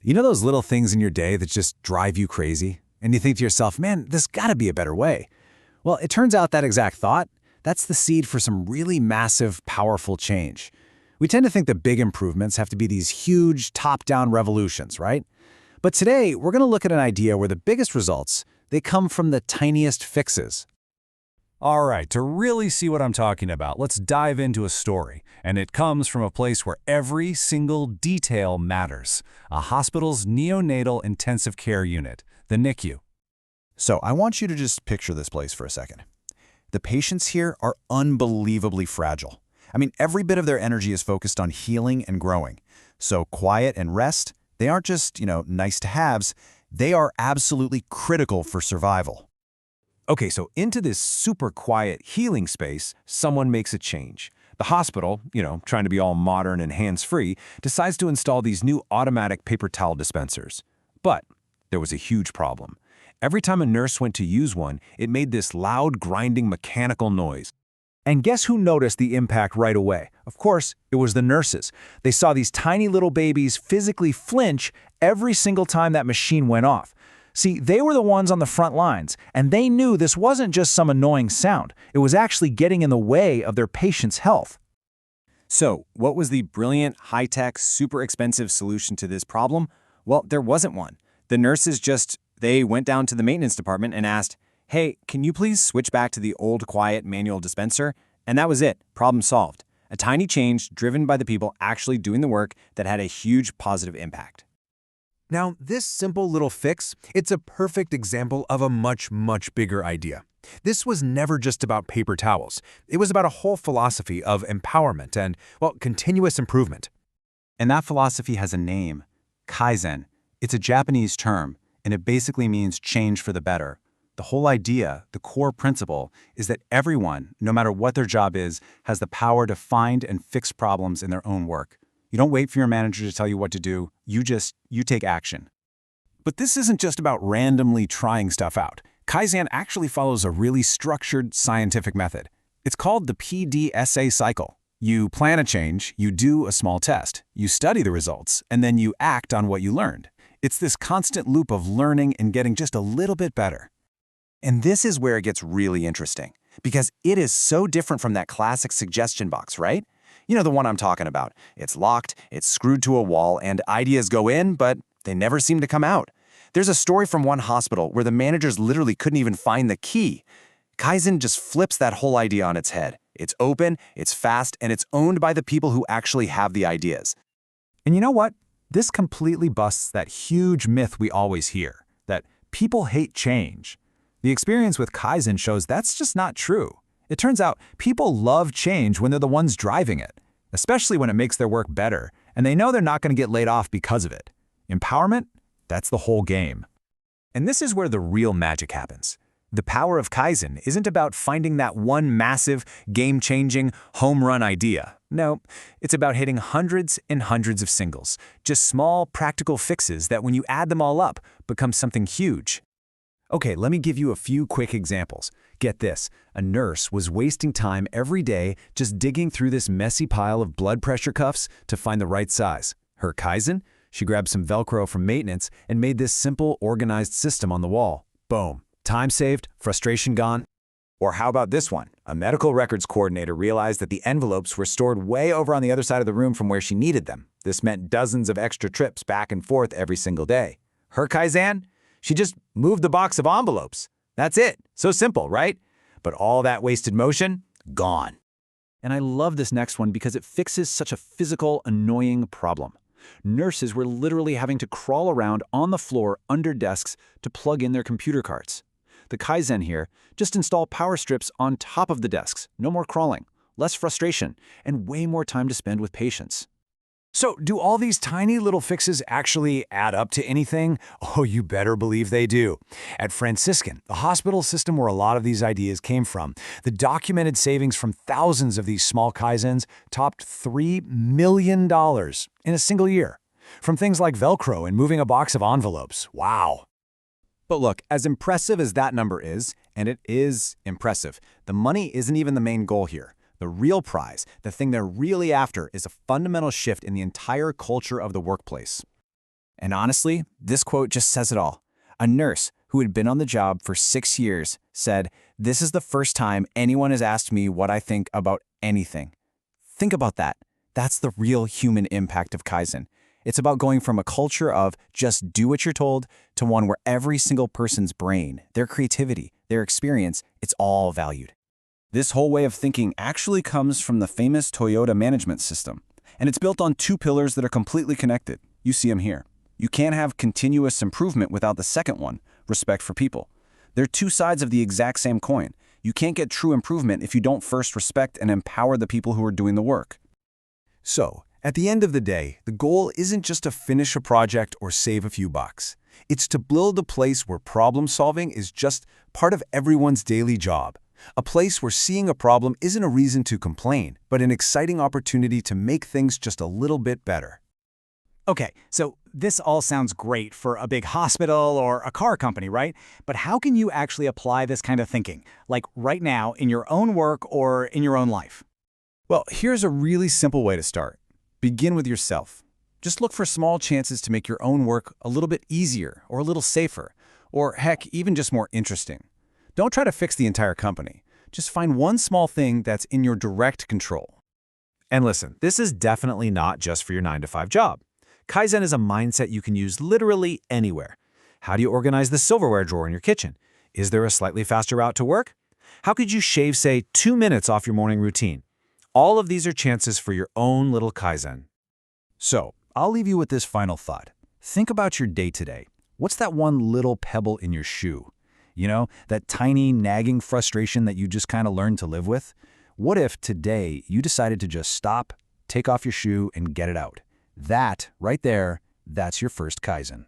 You know those little things in your day that just drive you crazy? And you think to yourself, man, there's gotta be a better way. Well, it turns out that exact thought, that's the seed for some really massive, powerful change. We tend to think that big improvements have to be these huge, top-down revolutions, right? But today, we're gonna look at an idea where the biggest results, they come from the tiniest fixes. All right, to really see what I'm talking about, let's dive into a story. And it comes from a place where every single detail matters. A hospital's neonatal intensive care unit, the NICU. So I want you to just picture this place for a second. The patients here are unbelievably fragile. I mean, every bit of their energy is focused on healing and growing. So quiet and rest, they aren't just, nice to haves, they are absolutely critical for survival. Okay, so into this super quiet healing space, someone makes a change. The hospital, trying to be all modern and hands-free, decides to install these new automatic paper towel dispensers. But there was a huge problem. Every time a nurse went to use one, it made this loud, grinding mechanical noise. And guess who noticed the impact right away? Of course, it was the nurses. They saw these tiny little babies physically flinch every single time that machine went off. See, they were the ones on the front lines, and they knew this wasn't just some annoying sound. It was actually getting in the way of their patient's health. So, what was the brilliant, high-tech, super expensive solution to this problem? Well, there wasn't one. The nurses they went down to the maintenance department and asked, "Hey, can you please switch back to the old, quiet manual dispenser?" And that was it. Problem solved. A tiny change driven by the people actually doing the work that had a huge positive impact. Now, this simple little fix, it's a perfect example of a much, much bigger idea. This was never just about paper towels. It was about a whole philosophy of empowerment and, continuous improvement. And that philosophy has a name, Kaizen. It's a Japanese term, and it basically means change for the better. The whole idea, the core principle, is that everyone, no matter what their job is, has the power to find and fix problems in their own work. You don't wait for your manager to tell you what to do, you take action. But this isn't just about randomly trying stuff out. Kaizen actually follows a really structured scientific method. It's called the PDCA cycle. You plan a change, you do a small test, you study the results, and then you act on what you learned. It's this constant loop of learning and getting just a little bit better. And this is where it gets really interesting, because it is so different from that classic suggestion box, right? You know the one I'm talking about. It's locked, it's screwed to a wall, and ideas go in, but they never seem to come out. There's a story from one hospital where the managers literally couldn't even find the key. Kaizen just flips that whole idea on its head. It's open, it's fast, and it's owned by the people who actually have the ideas. And you know what? This completely busts that huge myth we always hear, that people hate change. The experience with Kaizen shows that's just not true. It turns out people love change when they're the ones driving it, especially when it makes their work better, and they know they're not going to get laid off because of it. Empowerment? That's the whole game. And this is where the real magic happens. The power of Kaizen isn't about finding that one massive, game-changing, home run idea. No, it's about hitting hundreds and hundreds of singles, just small, practical fixes that when you add them all up, become something huge. Okay, let me give you a few quick examples. Get this, a nurse was wasting time every day just digging through this messy pile of blood pressure cuffs to find the right size. Her Kaizen? She grabbed some Velcro from maintenance and made this simple, organized system on the wall. Boom. Time saved, frustration gone. Or how about this one? A medical records coordinator realized that the envelopes were stored way over on the other side of the room from where she needed them. This meant dozens of extra trips back and forth every single day. Her Kaizen? She just moved the box of envelopes. That's it. So simple, right? But all that wasted motion, gone. And I love this next one because it fixes such a physical, annoying problem. Nurses were literally having to crawl around on the floor under desks to plug in their computer cards. The Kaizen here, just install power strips on top of the desks. No more crawling, less frustration, and way more time to spend with patients. So, do all these tiny little fixes actually add up to anything? Oh, you better believe they do. At Franciscan, the hospital system where a lot of these ideas came from, the documented savings from thousands of these small Kaizens topped $3 million in a single year. From things like Velcro and moving a box of envelopes. Wow. But look, as impressive as that number is, and it is impressive, the money isn't even the main goal here. The real prize, the thing they're really after, is a fundamental shift in the entire culture of the workplace. And honestly, this quote just says it all. A nurse who had been on the job for 6 years said, "This is the first time anyone has asked me what I think about anything." Think about that. That's the real human impact of Kaizen. It's about going from a culture of just do what you're told to one where every single person's brain, their creativity, their experience, it's all valued. This whole way of thinking actually comes from the famous Toyota management system. And it's built on 2 pillars that are completely connected. You see them here. You can't have continuous improvement without the second one, respect for people. They're 2 sides of the exact same coin. You can't get true improvement if you don't first respect and empower the people who are doing the work. So, at the end of the day, the goal isn't just to finish a project or save a few bucks. It's to build a place where problem solving is just part of everyone's daily job. A place where seeing a problem isn't a reason to complain, but an exciting opportunity to make things just a little bit better. Okay, so this all sounds great for a big hospital or a car company, right? But how can you actually apply this kind of thinking, like right now in your own work or in your own life? Well, here's a really simple way to start. Begin with yourself. Just look for small chances to make your own work a little bit easier or a little safer, or heck, even just more interesting. Don't try to fix the entire company. Just find one small thing that's in your direct control. And listen, this is definitely not just for your 9-to-5 job. Kaizen is a mindset you can use literally anywhere. How do you organize the silverware drawer in your kitchen? Is there a slightly faster route to work? How could you shave, say, 2 minutes off your morning routine? All of these are chances for your own little Kaizen. So, I'll leave you with this final thought. Think about your day today. What's that one little pebble in your shoe? You know, that tiny, nagging frustration that you just kind of learned to live with? What if today you decided to just stop, take off your shoe, and get it out? That, right there, that's your first Kaizen.